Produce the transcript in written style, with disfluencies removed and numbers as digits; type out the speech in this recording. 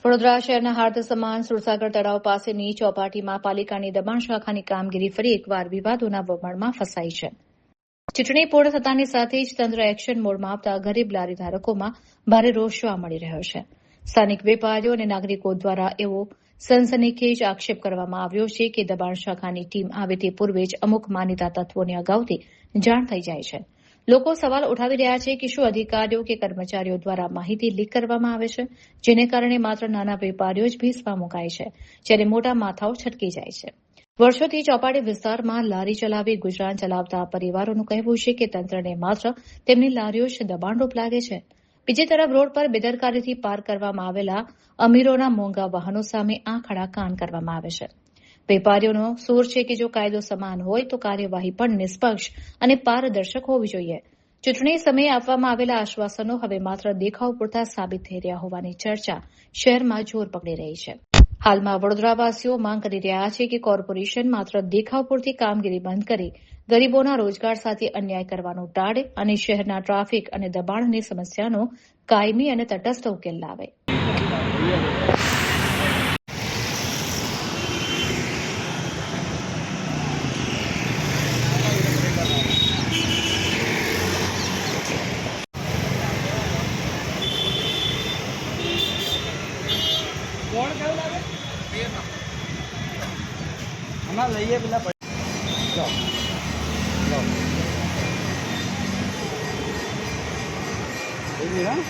વડોદરા શહેરના હાર્દ સમાન સુરસાગર તળાવ પાસેની ચોપાટીમાં પાલિકાની દબાણ શાખાની કામગીરી ફરી એકવાર વિવાદોના વમળમાં ફસાઈ છે. ચૂંટણી પૂર્ણ થતાની સાથે જ તંત્ર એક્શન મોડમાં આવતા ગરીબ લારી ધારકોમાં ભારે રોષ જોવા મળી રહ્યો છે. સ્થાનિક વેપારીઓ અને નાગરિકો દ્વારા એવો સનસનીખેજ આક્ષેપ કરવામાં આવ્યો છે કે દબાણ શાખાની ટીમ આવે તે પૂર્વે જ અમુક માનીતા તત્વોને અગાઉથી જાણ થઈ જાય છે. લોકો સવાલ ઉઠાવી રહ્યા છે કે શું અધિકારીઓ કે કર્મચારીઓ દ્વારા માહિતી લીક કરવામાં આવે છે, જેને કારણે માત્ર નાના વેપારીઓ જ ભીસમાં મુકાય છે, જ્યારે મોટા માથાઓ છટકી જાય છે. વર્ષોથી ચોપાટી વિસ્તારમાં લારી ચલાવી ગુજરાન ચલાવતા પરિવારોનું કહેવું છે કે તંત્રને માત્ર તેમની લારીઓ જ દબાણરૂપ લાગે છે. બીજી તરફ રોડ પર બેદરકારીથી પાર્ક કરવામાં આવેલા અમીરોના મોંઘા વાહનો સામે આંખ આડા કાન કરવામાં આવે છે. વેપારીઓનો સૂર છે કે જો કાયદો સમાન હોય તો કાર્યવાહી પણ નિષ્પક્ષ અને પારદર્શક હોવી જોઈએ. ચૂંટણી સમયે આપવામાં આવેલા આશ્વાસનો હવે માત્ર દેખાવ પૂરતા સાબિત થઈ રહ્યા હોવાની ચર્ચા શહેરમાં જોર પકડી રહી છે. હાલમાં વડોદરાવાસીઓ માંગ કરી રહ્યા છે કે કોર્પોરેશન માત્ર દેખાવ પૂરતી કામગીરી બંધ કરી ગરીબોના રોજગાર સાથે અન્યાય કરવાનું ટાળે અને શહેરના ટ્રાફિક અને દબાણની સમસ્યાનો કાયમી અને તટસ્થ ઉકેલ લાવે. કોણ કયું લાગે હમણાં લઈએ પેલા લો